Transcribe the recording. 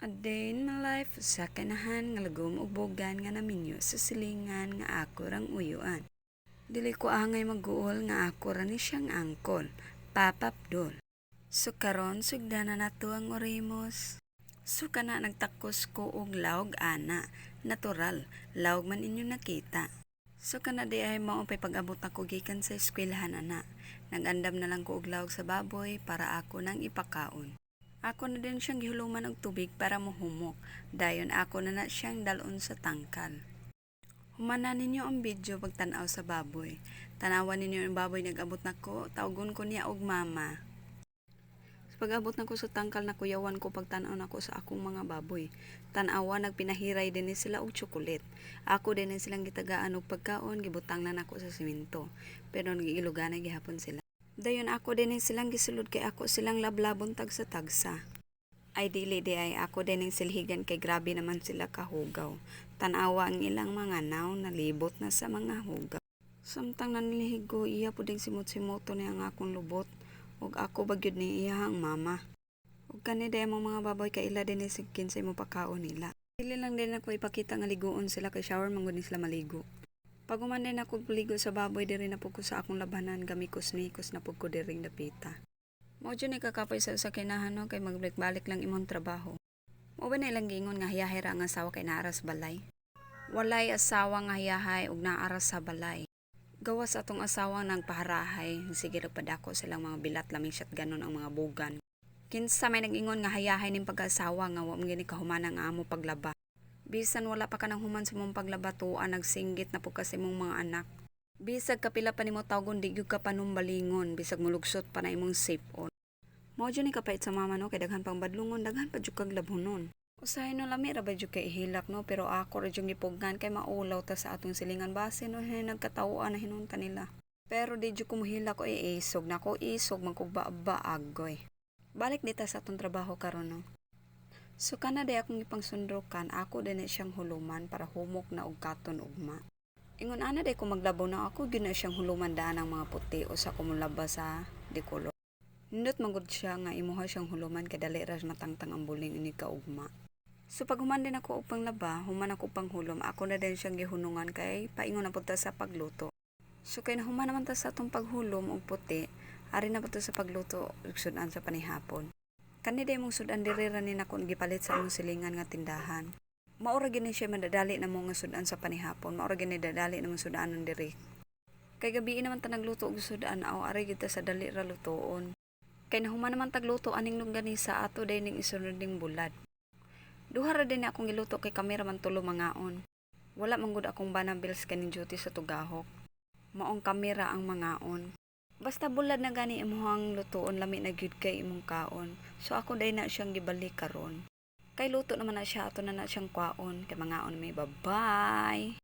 A day in my life sa kanahan nga lagom ug bogan nga naminyo sa silingan nga ako rang uyuan. Dili ko angay maguol nga ako ra ni siyang angkol, Papa Abdul. So karon sugdanan nato ang orimos. So kana nagtakos ko og lawg ana, natural, lawg man inyo nakita. So kana di ay mao pay pag-abot ako gikan sa eskwelahan ana. Nagandam na lang ko og lawg sa baboy para ako nang ipakaon. Ako na din siyang gihuluman og tubig para mohumok. Dayon ako na siyang dalon sa tangkal. Humana ninyo ang video pagtanaw sa baboy. Tanawan ninyo ang baboy nag-abot nako, tawgon ko niya og mama. Pag-abot nako sa tangkal na kuyawan ko pagtanaw nako sa akong mga baboy. Tanawa nagpinahiray din sila og tsokolet. Ako din silang gitagaan og pagkaon, gibutang na nako sa simento. Pero nagiilugan na gihapon sila. Dayon ako din silang gisulod kay ako silang lablabon tagsa tagsa. Ay dili di ay ako din silhigan kay grabe naman sila kahugaw. Tanawa ang ilang mga naw nalibot na sa mga hugaw. Samtang nanlihigo iya puding simot-simoto niya ang akong lubot. Ug ako bagyod ni iyahang mama. Ug kani day mong mga baboy kaila din sigkin sa imo pagkaon nila. Dili lang din ako ipakita nga ligoon sila kay shower man gud sila maligo. Pag human din ako ligo sa baboy diri na pud ko sa akong labanan gamikos-mikos na pud ko diri dapita. Mao jud ni kakapay sa kinahan no kay magbalik-balik lang imong trabaho. Mao ba na ilang gingon nga hiyahay ra ang asawa kay naaras balay? Walay asawa nga hiyahay ug naaras sa balay. Gawas atong asawa nagpaharahay, sige padako silang mga bilat laming shot ganon ang mga bugan. Kinsa may nag-ingon nga hayahay ning pag-asawa nga wa man gini kahumana nga amo paglaba. Bisan wala pa ka nang human sa mong paglaba tuan nagsinggit na po kasi mong mga anak. Bisag kapila pa nimo tawgon di gyud ka panumbalingon, bisag mulugsot pa na imong safe on. Mao jud ni kapait sa mama no kay daghan pang badlungon, daghan pa jud kag labhonon. Usahay no lami ra ba jud kay ihilak no pero ako ra jud gipugnan kay maulaw ta sa atong silingan base no nagkatawuan na hinunta nila. Pero di jud ko mohilak ko isog na ko isog man kog agoy. Balik dita sa atong trabaho karon no. So kana day akong ipangsundrokan, ako din siyang huluman para humok na og katon ugma. Ingon ana day ko maglabaw na ako gyud na siyang huluman daan ang mga puti o sa kumulaba sa dikulo. Nindot magud siya nga imuha siyang huluman kay dali ra matangtang ang buling ini kaugma. So pag human din ako upang laba, human ako pang hulom, ako na din siyang gihunungan kay paingon na punta sa pagluto. So kay nahuman naman ta sa atong paghulom og puti, ari na pa to sa pagluto ug sudan sa panihapon. Kani day mong sudan diri ra ni nako gipalit sa among silingan nga tindahan. Maura gini siya madadali na mo nga sudan sa panihapon, maura gini dadali na mo sudanon diri. Kay gabi naman ta nagluto og sudan, aw ari gid ta sa dali ra lutoon. Kay nahuman naman tagluto aning longganisa ato day ning isunod ning bulad. Duha ra din akong giluto kay kamera man tulo mangaon. Wala man gud akong bana bills kaning duty sa tugahok. Maong kamera ang mangaon. Basta bulad na gani imuhang lutoon lami na gyud kay imong kaon. So ako day na siyang gibalik karon. Kay luto naman na siya ato na siyang kwaon kay mangaon may bye-bye.